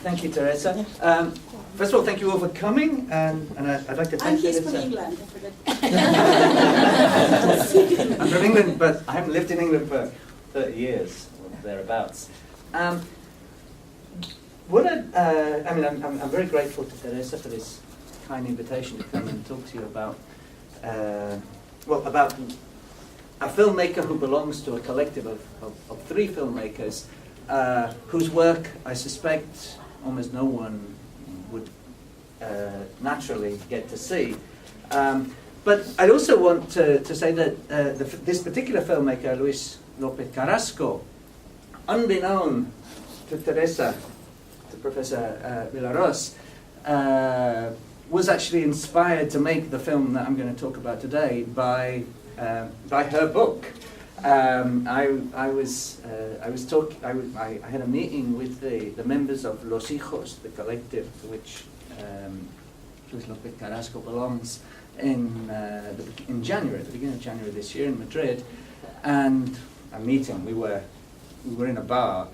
Thank you, Teresa. First of all, thank you all for coming, and I'd like to thank He's Teresa. from England, I forgot. I'm from England, but I haven't lived in England for 30 years, or thereabouts. I'm very grateful to Teresa for this kind invitation to come and talk to you about about a filmmaker who belongs to a collective of 3 filmmakers whose work I suspect almost no one would naturally get to see. But I'd also want to say that this particular filmmaker, Luis López Carrasco, unbeknown to Teresa, to Professor Vilarós, was actually inspired to make the film that I'm going to talk about today by her book. I had a meeting with the members of Los Hijos, the collective to which Luis López Carrasco belongs, in January, at the beginning of January this year in Madrid, and a meeting. We were in a bar,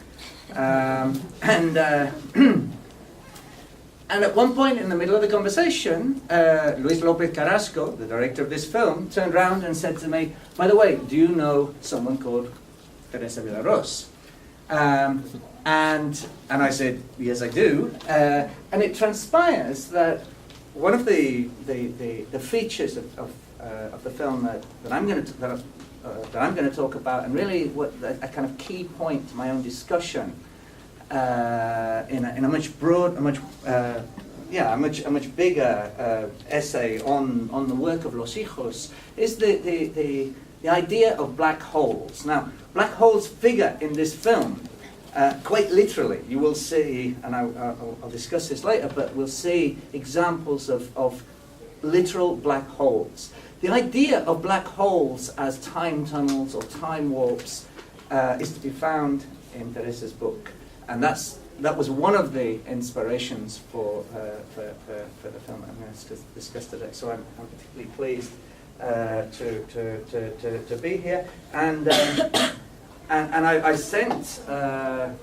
and at one point in the middle of the conversation, Luis López Carrasco, the director of this film, turned around and said to me, "By the way, do you know someone called Teresa Vilarós?" And I said, "Yes, I do." And it transpires that one of the features of the film that I'm going to talk about, and really a kind of key point to my own discussion, in a much bigger essay on the work of Los Hijos, is the idea of black holes. Now, black holes figure in this film quite literally. You will see, and I'll discuss this later, but we'll see examples of literal black holes. The idea of black holes as time tunnels or time warps is to be found in Teresa's book. And that was one of the inspirations for the film that I'm going to discuss today. So I'm particularly pleased to be here. And I sent a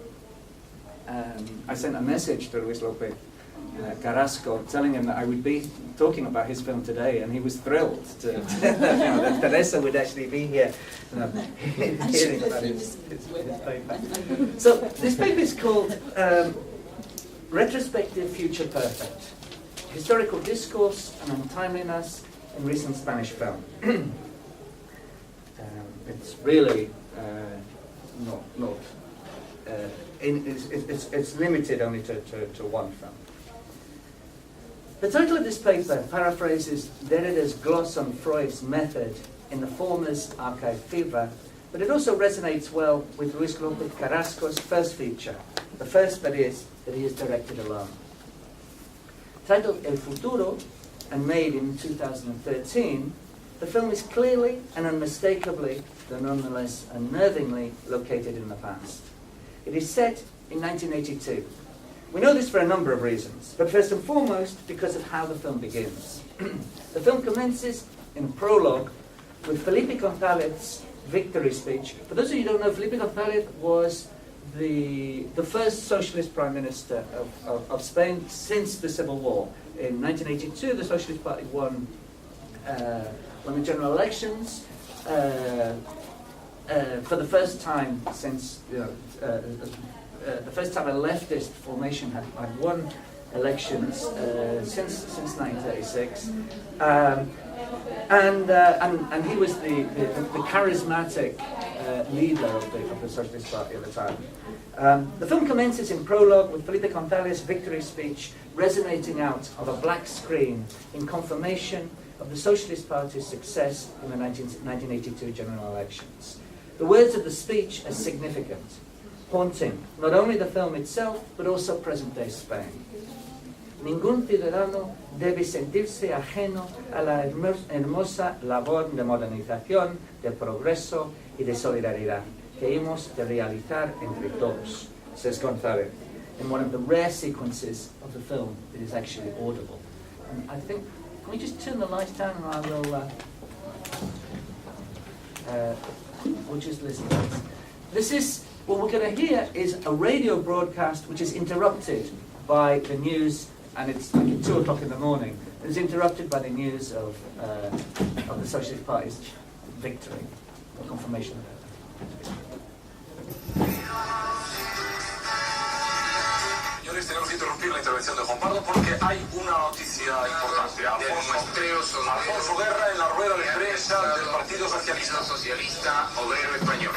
message to Luis López Carrasco telling him that I would be talking about his film today, and he was thrilled that Teresa would actually be here hearing about his paper. So this paper is called Retrospective, Future Perfect: Historical Discourse and Untimeliness in Recent Spanish Film. It's really it's limited only to one film. The title of this paper paraphrases Derrida's gloss on Freud's method in the former's archive fever, but it also resonates well with Luis López Carrasco's first feature, the first that he has directed alone. Titled El Futuro and made in 2013, the film is clearly and unmistakably, though nonetheless unnervingly, located in the past. It is set in 1982. We know this for a number of reasons, but first and foremost because of how the film begins. The film commences in a prologue with Felipe González's victory speech. For those of you who don't know, Felipe González was the first socialist prime minister of Spain since the Civil War. In 1982, the Socialist Party won the general elections for the first time since, the first time a leftist formation had won elections since 1936, and he was the charismatic leader of the Socialist Party at the time. The film commences in prologue with Felipe González's victory speech resonating out of a black screen in confirmation of the Socialist Party's success in the 1982 general elections. The words of the speech are significant, haunting not only the film itself, but also present-day Spain. Ningún ciudadano debe sentirse ajeno a la hermosa labor de modernización, de progreso y de solidaridad que hemos de realizar entre todos, says González, in one of the rare sequences of the film that is actually audible. And I think, can we just turn the lights down and I will, we'll just listen to this. What we're going to hear is a radio broadcast which is interrupted by the news, and it's like at 2 o'clock in the morning. It was interrupted by the news of the Socialist Party's victory, or confirmation of it. Señores, tenemos que interrumpir la intervención de Juan Pardo porque hay una noticia importante. Alfonso Guerra en la rueda de prensa del Partido Socialista Obrero Español.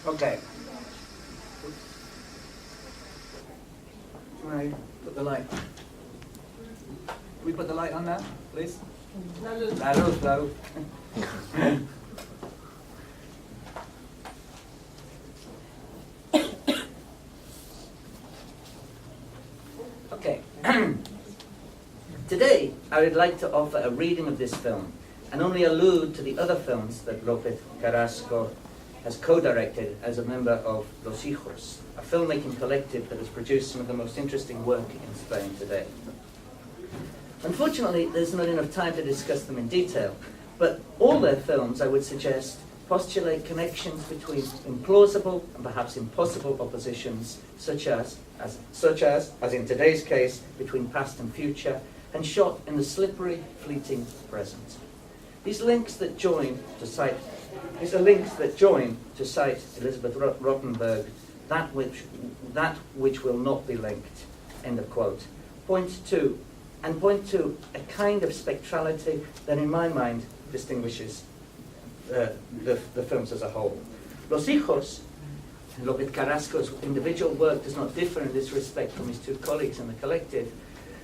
Okay. Can I put the light? Can we put the light on now, please? La luz. La luz, la luz. Okay. Today, I would like to offer a reading of this film and only allude to the other films that López Carrasco has co-directed as a member of Los Hijos, a filmmaking collective that has produced some of the most interesting work in Spain today. Unfortunately, there's not enough time to discuss them in detail, but all their films, I would suggest, postulate connections between implausible and perhaps impossible oppositions, such as in today's case, between past and future, and shot in the slippery, fleeting present. These are links that join to cite Elizabeth Rottenberg, that which will not be linked, end of quote. Point to a kind of spectrality that in my mind distinguishes the films as a whole. Los Hijos, López Carrasco's individual work does not differ in this respect from his two colleagues in the collective,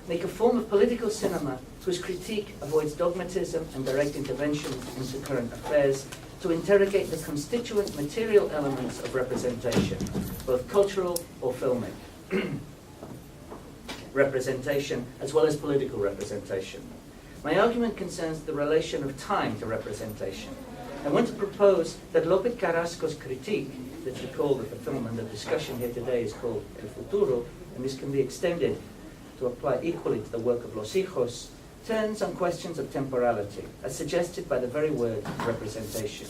make a form of political cinema whose critique avoids dogmatism and direct intervention into current affairs to interrogate the constituent material elements of representation, both cultural or filmic representation, as well as political representation. My argument concerns the relation of time to representation. I want to propose that López Carrasco's critique, let's recall that the film and the discussion here today is called El Futuro, and this can be extended to apply equally to the work of Los Hijos, turns on questions of temporality, as suggested by the very word representation.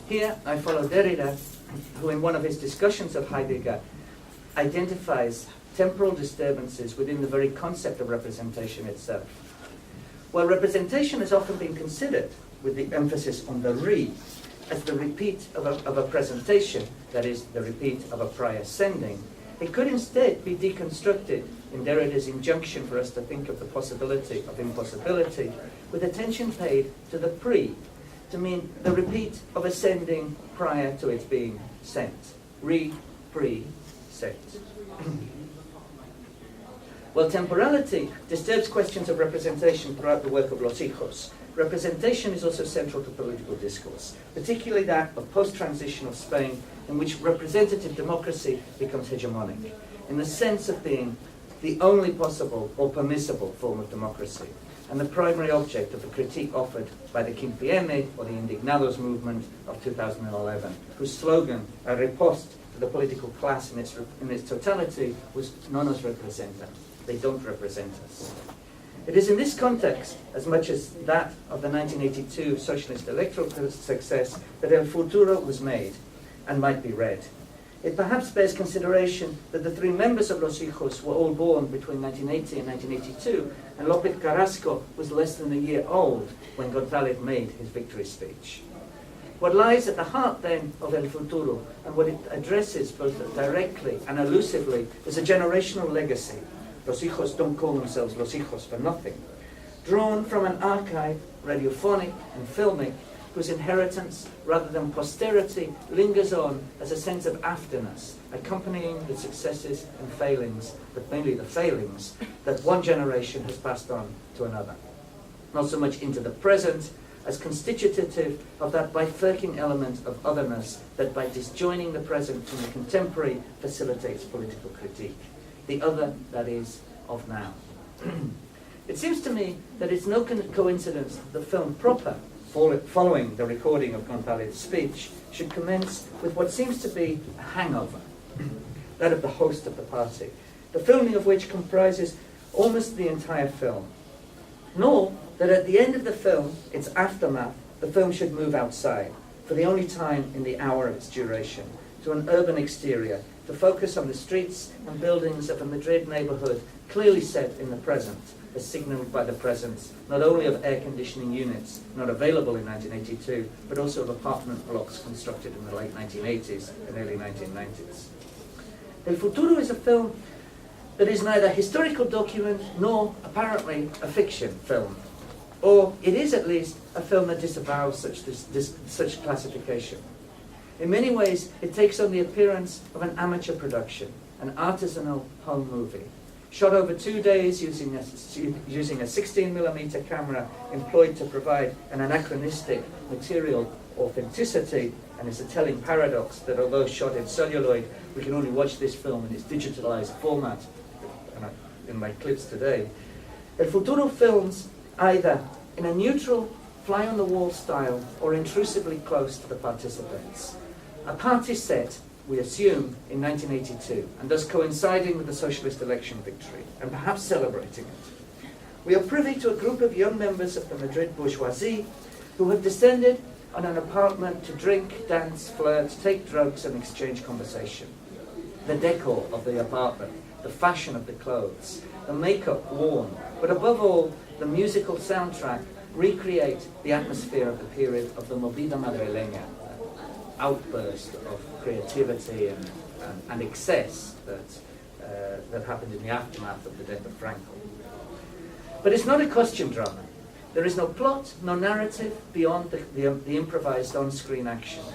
Here I follow Derrida, who in one of his discussions of Heidegger identifies temporal disturbances within the very concept of representation itself. While representation has often been considered, with the emphasis on the re, as the repeat of a presentation, that is, the repeat of a prior sending, it could instead be deconstructed in Derrida's injunction for us to think of the possibility of impossibility, with attention paid to the pre, to mean the repeat of a sending prior to it being sent. Re, pre, sent. While temporality disturbs questions of representation throughout the work of Los Hijos, representation is also central to political discourse, particularly that of post-transitional Spain, in which representative democracy becomes hegemonic, in the sense of being the only possible or permissible form of democracy, and the primary object of the critique offered by the Quinpieme, or the Indignados movement of 2011, whose slogan, a riposte to the political class in its totality, was "No nos representan." They don't represent us. It is in this context, as much as that of the 1982 socialist electoral success, that El Futuro was made and might be read. It perhaps bears consideration that the three members of Los Hijos were all born between 1980 and 1982, and López Carrasco was less than a year old when González made his victory speech. What lies at the heart, then, of El Futuro, and what it addresses both directly and elusively, is a generational legacy. Los Hijos don't call themselves Los Hijos for nothing. Drawn from an archive, radiophonic and filmic, whose inheritance, rather than posterity, lingers on as a sense of afterness, accompanying the successes and failings, but mainly the failings, that one generation has passed on to another. Not so much into the present, as constitutive of that bifurcating element of otherness that by disjoining the present from the contemporary facilitates political critique. The other, that is, of now. It seems to me that it's no coincidence that the film proper, following the recording of González's speech, should commence with what seems to be a hangover, that of the host of the party, the filming of which comprises almost the entire film. Nor that at the end of the film, its aftermath, the film should move outside, for the only time in the hour of its duration, to an urban exterior, to focus on the streets and buildings of a Madrid neighborhood clearly set in the present, as signaled by the presence not only of air conditioning units not available in 1982, but also of apartment blocks constructed in the late 1980s and early 1990s. El Futuro is a film that is neither a historical document nor, apparently, a fiction film. Or it is at least a film that disavows such classification. In many ways, it takes on the appearance of an amateur production, an artisanal home movie, shot over 2 days using a 16mm camera employed to provide an anachronistic material authenticity, and it's a telling paradox that although shot in celluloid, we can only watch this film in its digitalized format, in my clips today. El Futuro films either in a neutral, fly-on-the-wall style or intrusively close to the participants. A party set, we assume, in 1982, and thus coinciding with the socialist election victory, and perhaps celebrating it. We are privy to a group of young members of the Madrid bourgeoisie who have descended on an apartment to drink, dance, flirt, take drugs, and exchange conversation. The decor of the apartment, the fashion of the clothes, the makeup worn, but above all, the musical soundtrack recreate the atmosphere of the period of the Movida Madrileña, outburst of creativity and excess that happened in the aftermath of the death of Franco. But it's not a costume drama. There is no plot, no narrative beyond the improvised on-screen action.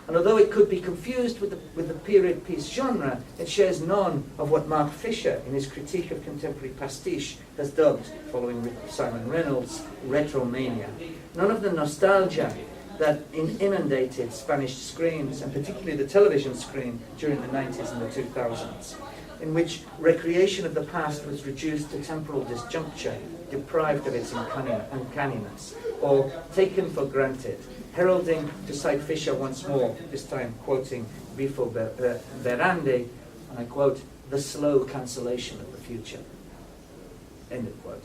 And although it could be confused with the period piece genre, it shares none of what Mark Fisher, in his critique of contemporary pastiche, has dubbed, following Simon Reynolds, retromania. None of the nostalgia that inundated Spanish screens, and particularly the television screen, during the 90s and the 2000s, in which recreation of the past was reduced to temporal disjuncture, deprived of its uncanniness, or taken for granted, heralding, to cite Fisher once more, this time quoting Bifo Verande, and I quote, "the slow cancellation of the future." End of quote.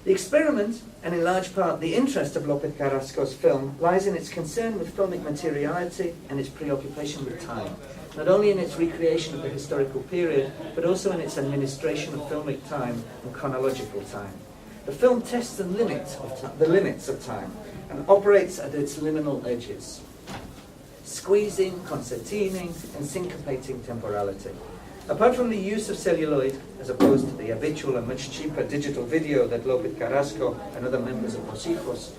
The experiment, and in large part the interest of López Carrasco's film, lies in its concern with filmic materiality and its preoccupation with time, not only in its recreation of the historical period, but also in its administration of filmic time and chronological time. The film tests the limits of time, and operates at its liminal edges, squeezing, concertining, and syncopating temporality. Apart from the use of celluloid, as opposed to the habitual and much cheaper digital video that López Carrasco and other members of Los Hijos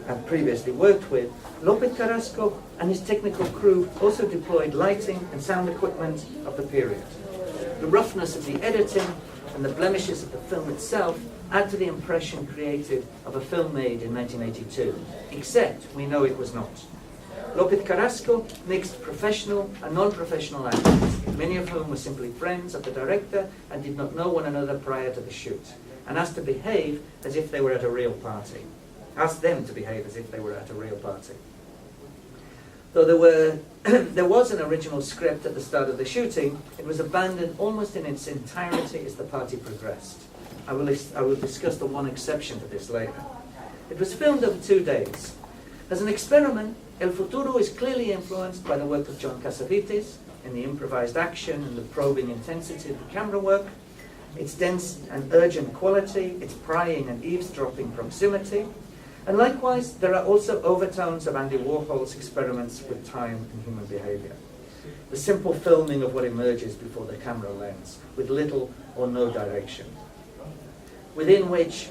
had previously worked with, López Carrasco and his technical crew also deployed lighting and sound equipment of the period. The roughness of the editing and the blemishes of the film itself add to the impression created of a film made in 1982, except we know it was not. López Carrasco mixed professional and non-professional actors, many of whom were simply friends of the director and did not know one another prior to the shoot, and asked to behave as if they were at a real party. Asked them to behave as if they were at a real party. Though there was an original script at the start of the shooting, it was abandoned almost in its entirety as the party progressed. I will discuss the one exception to this later. It was filmed over 2 days. As an experiment, El Futuro is clearly influenced by the work of John Cassavetes in the improvised action and the probing intensity of the camera work, its dense and urgent quality, its prying and eavesdropping proximity, and likewise there are also overtones of Andy Warhol's experiments with time and human behavior. The simple filming of what emerges before the camera lens, with little or no direction, within which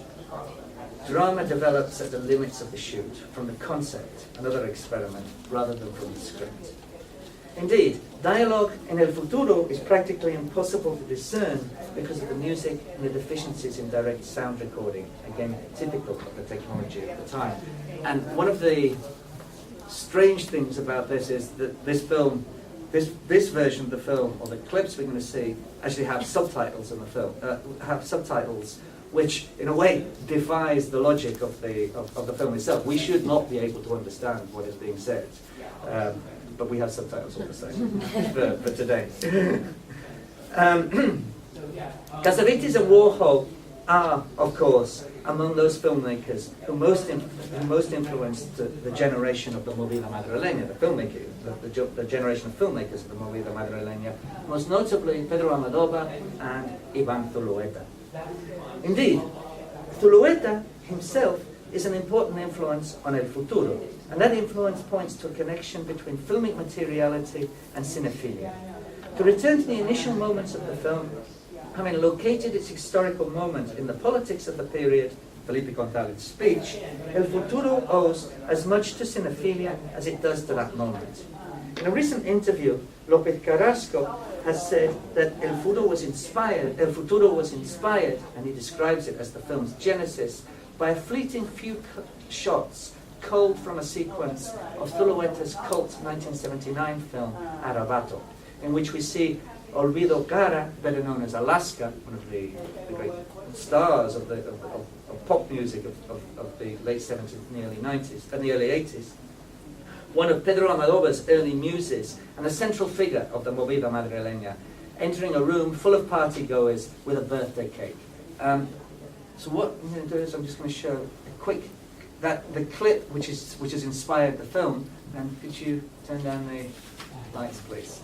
drama develops at the limits of the shoot, from the concept, another experiment, rather than from the script. Indeed, dialogue in El Futuro is practically impossible to discern because of the music and the deficiencies in direct sound recording, again, typical of the technology at the time. And one of the strange things about this is that this film, this version of the film, or the clips we're going to see, actually have subtitles in the film, which in a way defies the logic of the film itself. We should not be able to understand what is being said, but we have subtitles all the same for today. Cassavetes and Warhol are, of course, among those filmmakers who most influenced the generation of the Movida Madrileña, the generation of filmmakers of the Movida Madrileña, most notably Pedro Almodóvar and Iván Zulueta. Indeed, Zulueta himself is an important influence on El Futuro, and that influence points to a connection between filmic materiality and cinephilia. To return to the initial moments of the film, having located its historical moment in the politics of the period, Felipe González's speech, El Futuro owes as much to cinephilia as it does to that moment. In a recent interview, López Carrasco has said that El Futuro was inspired, and he describes it as the film's genesis, by a fleeting few shots culled from a sequence of Zulueta's cult 1979 film, Arrebato, in which we see Olvido Cara, better known as Alaska, one of the great stars of pop music of the late 70s and the early 90s, and the early 80s, one of Pedro Almodóvar's early muses, and a central figure of the Movida Madrileña, entering a room full of partygoers with a birthday cake. So what I'm going to do is I'm just going to show a quick, the clip which has inspired the film, and could you turn down the lights, please?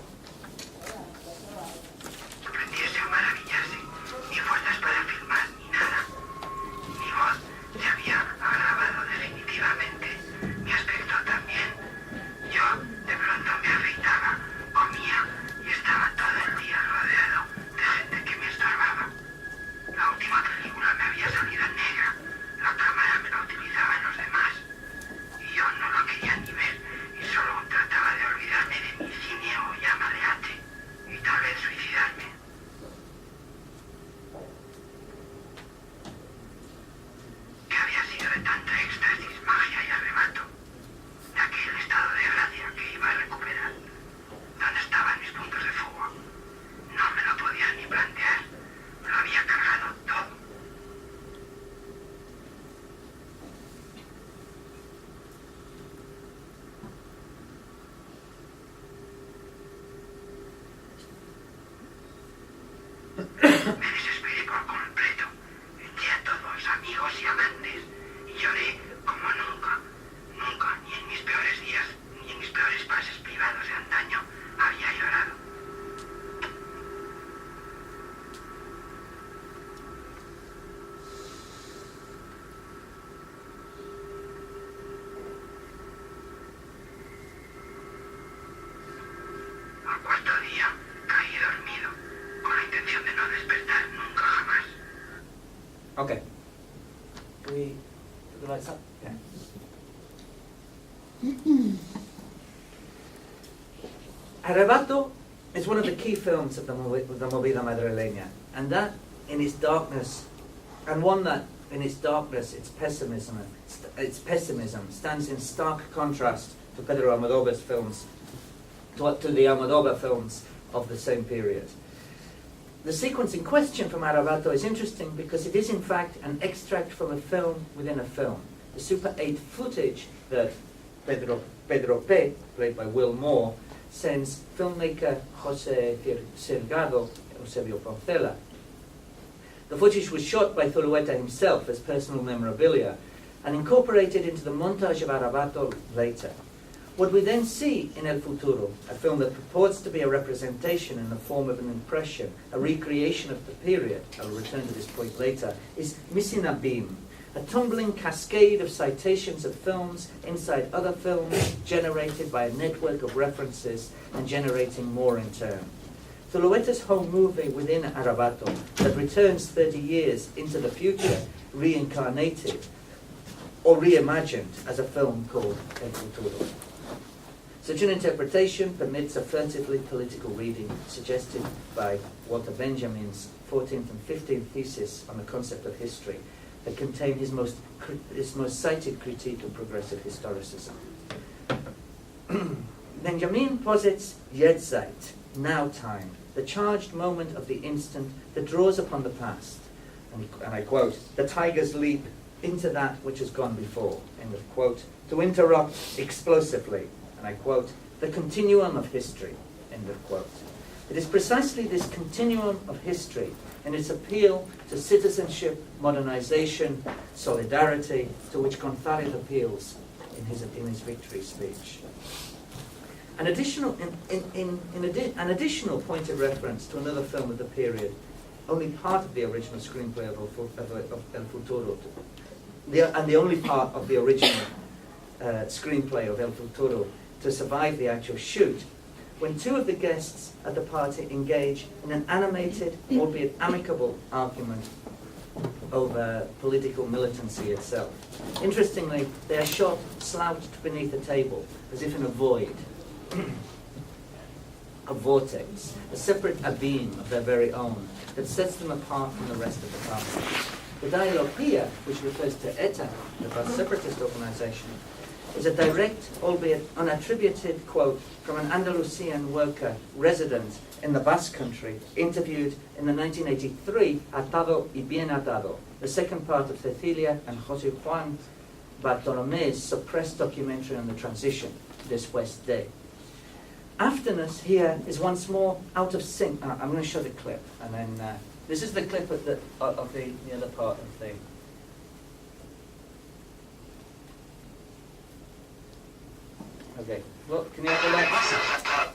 Okay. Can we put the lights up? Yeah. Arrebato is one of the key films of the Movida Madrileña, and that in its darkness, and one that in its darkness, its pessimism stands in stark contrast to Pedro Almodóvar's films, to the Almodóvar films of the same period. The sequence in question from Arabato is interesting because it is in fact an extract from a film within a film. The Super 8 footage that Pedro P, played by Will Moore, sends filmmaker José Sergado Eusebio Poncela. The footage was shot by Zulueta himself as personal memorabilia and incorporated into the montage of Arabato later. What we then see in El Futuro, a film that purports to be a representation in the form of an impression, a recreation of the period, I will return to this point later, is Misinabim, a tumbling cascade of citations of films inside other films generated by a network of references and generating more in turn. Zulueta's home movie within Arabato that returns 30 years into the future, reincarnated or reimagined as a film called El Futuro. Such an interpretation permits a furtively political reading suggested by Walter Benjamin's 14th and 15th thesis on the concept of history that contain his most cited critique of progressive historicism. Benjamin posits Jetztzeit, now time, the charged moment of the instant that draws upon the past. And I quote, the tiger's leap into that which has gone before, end of quote, to interrupt explosively, and I quote, the continuum of history, end of quote. It is precisely this continuum of history and its appeal to citizenship, modernization, solidarity, to which González appeals in his victory speech. An additional pointed reference to another film of the period, only part of the original screenplay of El Futuro, and the only part of the original screenplay of El Futuro to survive the actual shoot, when two of the guests at the party engage in an animated, albeit amicable, argument over political militancy itself. Interestingly, they are shot slouched beneath a table, as if in a void, a vortex, a separate abeme of their very own, that sets them apart from the rest of the party. The dialogue here, which refers to ETA, the Basque separatist organization, is a direct, albeit unattributed, quote from an Andalusian worker resident in the Basque country, interviewed in the 1983 Atado y Bien Atado, the second part of Cecilia and José Juan Bartolomé's suppressed documentary on the transition, Después de. Afterness here is once more out of sync. I'm going to show the clip, and then this is the clip of the other part of the. Okay. Well, can you have the light?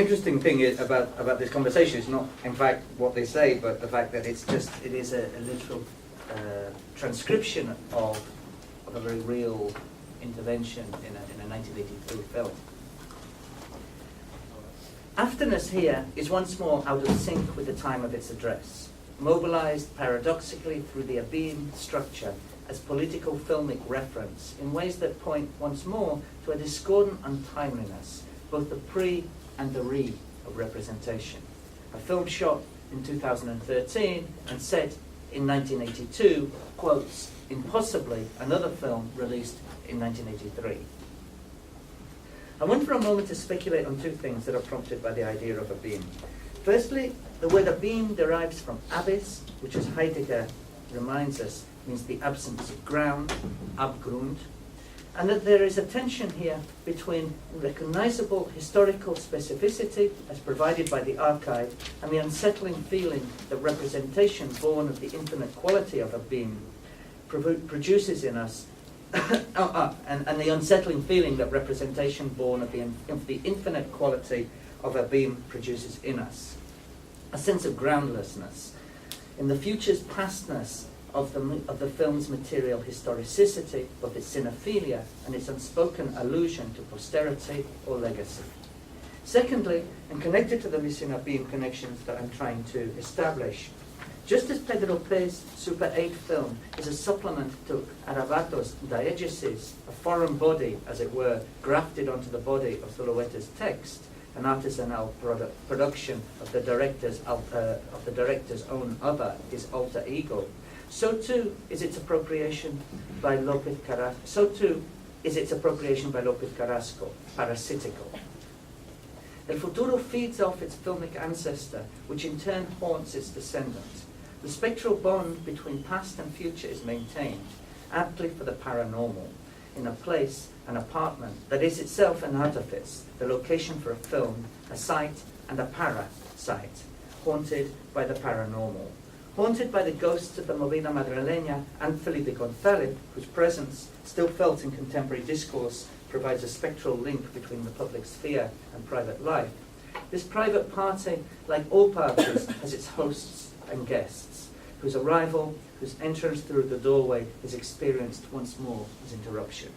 interesting thing is about this conversation is not, in fact, what they say, but the fact that it is a literal transcription of a very real intervention in a 1983 film. Afterness here is once more out of sync with the time of its address, mobilized paradoxically through the Abim structure as political filmic reference in ways that point once more to a discordant untimeliness, both the pre and the re of representation. A film shot in 2013 and set in 1982 quotes impossibly another film released in 1983. I want for a moment to speculate on two things that are prompted by the idea of Abim. Firstly, the word Abim derives from abyss, which, as Heidegger reminds us, means the absence of ground, Abgrund, and that there is a tension here between recognizable historical specificity as provided by the archive and the unsettling feeling that representation born of the infinite quality of Abim produces in us, and the unsettling feeling that representation born of the infinite quality of Abim produces in us. A sense of groundlessness, in the future's pastness of the film's material historicity, both its cinephilia and its unspoken allusion to posterity or legacy. Secondly, and connected to the missing Abim connections that I'm trying to establish, just as Pedro P's Super 8 film is a supplement to Arabato's Diegesis, a foreign body, as it were, grafted onto the body of Zulueta's text, an artisanal production of the director's own other, his alter ego, so too is its appropriation by López Carrasco, parasitical. El Futuro feeds off its filmic ancestor, which in turn haunts its descendant. The spectral bond between past and future is maintained, aptly for the paranormal, in a place, an apartment, that is itself an artifice, the location for a film, a site and a para-site, haunted by the paranormal. Haunted by the ghosts of the Movida Madrileña and Felipe González, whose presence, still felt in contemporary discourse, provides a spectral link between the public sphere and private life. This private party, like all parties, has its hosts and guests, whose arrival, whose entrance through the doorway is experienced once more as interruption.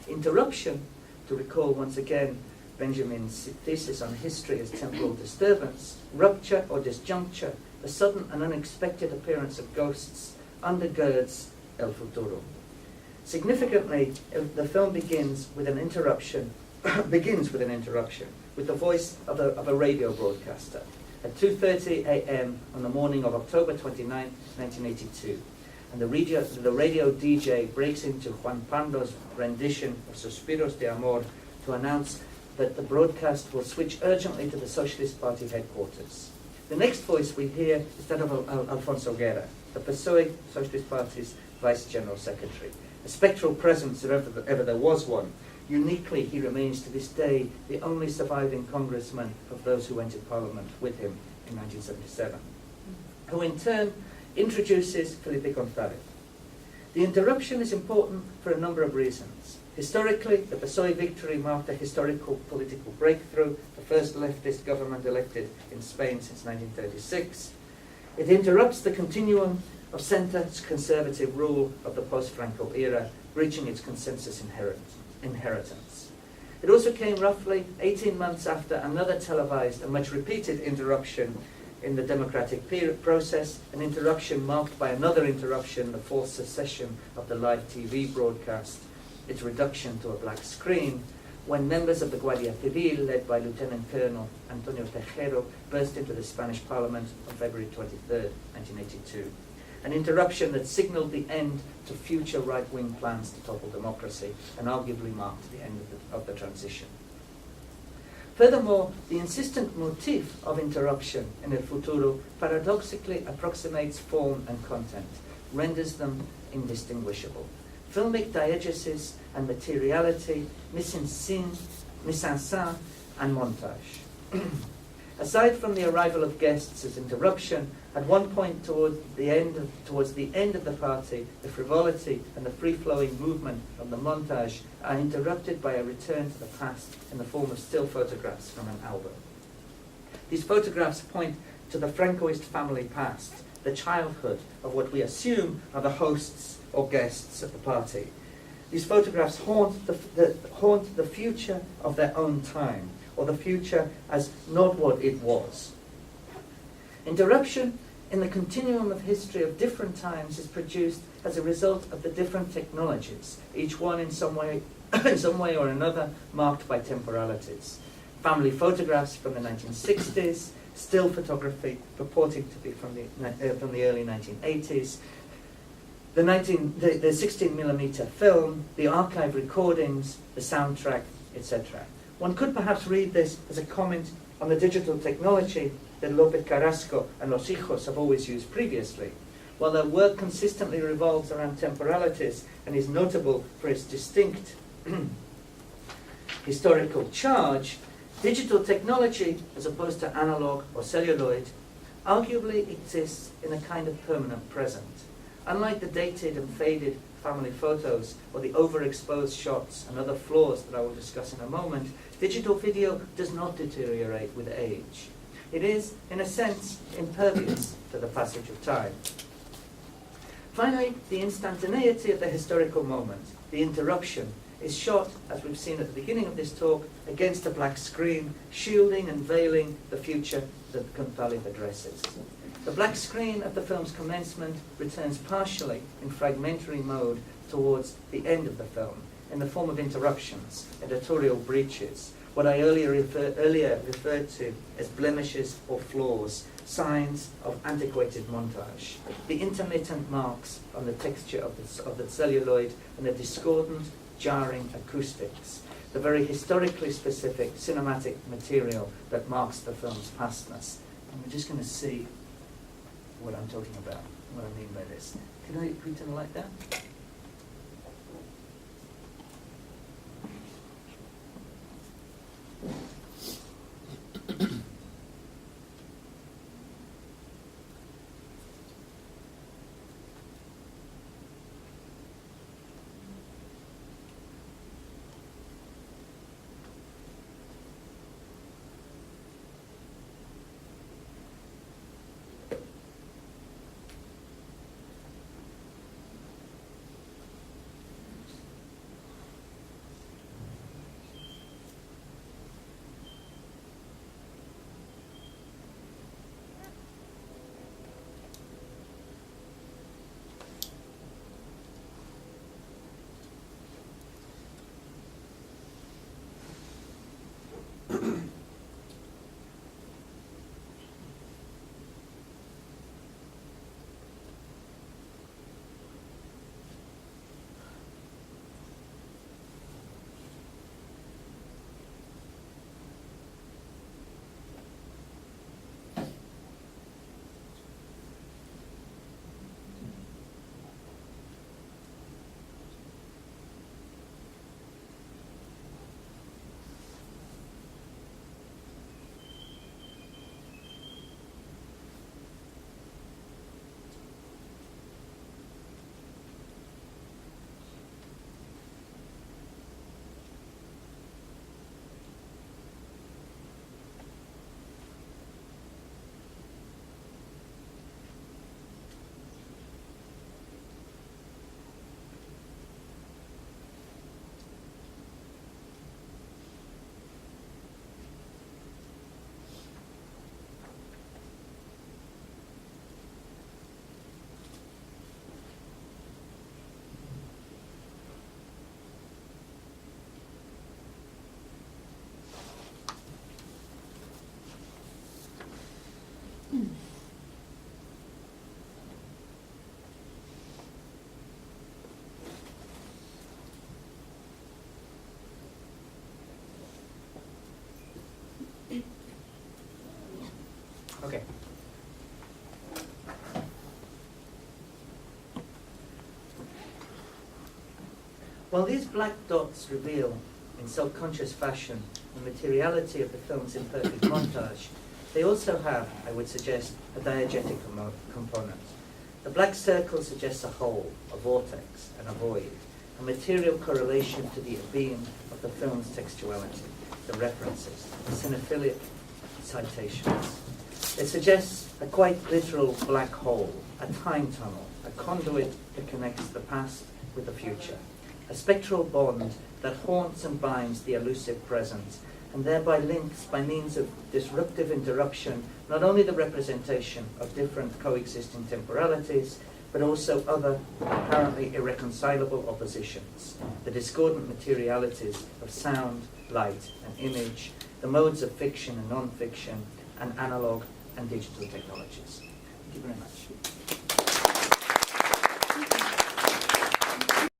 Interruption, to recall once again Benjamin's thesis on history as temporal disturbance, rupture or disjuncture, the sudden and unexpected appearance of ghosts, undergirds El Futuro. Significantly, the film begins with an interruption, with the voice of a radio broadcaster at 2:30 a.m. on the morning of October 29, 1982. And the radio DJ breaks into Juan Pando's rendition of Suspiros de Amor to announce that the broadcast will switch urgently to the Socialist Party headquarters. The next voice we hear is that of Alfonso Guerra, the PSOE Socialist Party's Vice General Secretary. A spectral presence, if ever there was one. Uniquely, he remains to this day the only surviving congressman of those who entered Parliament with him in 1977, who in turn introduces Felipe González. The interruption is important for a number of reasons. Historically, the PSOE victory marked a historical political breakthrough, the first leftist government elected in Spain since 1936. It interrupts the continuum of centre-conservative rule of the post-Franco era, breaching its consensus inheritance. It also came roughly 18 months after another televised and much repeated interruption in the democratic process, an interruption marked by another interruption, the forced cessation of the live TV broadcast, its reduction to a black screen, when members of the Guardia Civil, led by Lieutenant Colonel Antonio Tejero, burst into the Spanish Parliament on February 23, 1982. An interruption that signalled the end to future right-wing plans to topple democracy and arguably marked the end of the transition. Furthermore, the insistent motif of interruption in El Futuro paradoxically approximates form and content, renders them indistinguishable. Filmic diegesis and materiality, mise en scène and montage. Aside from the arrival of guests as interruption, at one point towards the end of the party, the frivolity and the free-flowing movement of the montage are interrupted by a return to the past in the form of still photographs from an album. These photographs point to the Francoist family past, the childhood of what we assume are the hosts or guests at the party. These photographs haunt the future of their own time, or the future as not what it was. Interruption in the continuum of history of different times is produced as a result of the different technologies, each one in some way or another marked by temporalities. Family photographs from the 1960s, still photography purporting to be from the early 1980s, the 16mm film, the archive recordings, the soundtrack, etc. One could perhaps read this as a comment on the digital technology that López, Carrasco and Los Hijos have always used previously. While their work consistently revolves around temporalities and is notable for its distinct historical charge, digital technology, as opposed to analog or celluloid, arguably exists in a kind of permanent present. Unlike the dated and faded family photos or the overexposed shots and other flaws that I will discuss in a moment, digital video does not deteriorate with age. It is, in a sense, impervious to the passage of time. Finally, the instantaneity of the historical moment, the interruption, is shot, as we've seen at the beginning of this talk, against a black screen, shielding and veiling the future that González addresses. The black screen of the film's commencement returns partially in fragmentary mode towards the end of the film, in the form of interruptions, editorial breaches, what I earlier referred to as blemishes or flaws, signs of antiquated montage, the intermittent marks on the texture of the celluloid and the discordant, jarring acoustics, the very historically specific cinematic material that marks the film's pastness. And we're just going to see what I'm talking about, what I mean by this. Can we turn the light down? Okay. While these black dots reveal, in subconscious fashion, the materiality of the film's imperfect montage, they also have, I would suggest, a diegetic component. The black circle suggests a hole, a vortex, and a void, a material correlation to the being of the film's textuality, the references, the cinephilic citations. It suggests a quite literal black hole, a time tunnel, a conduit that connects the past with the future, a spectral bond that haunts and binds the elusive present, and thereby links by means of disruptive interruption not only the representation of different coexisting temporalities, but also other apparently irreconcilable oppositions, the discordant materialities of sound, light, and image, the modes of fiction and non-fiction, and analog and digital technologies. Thank you very much.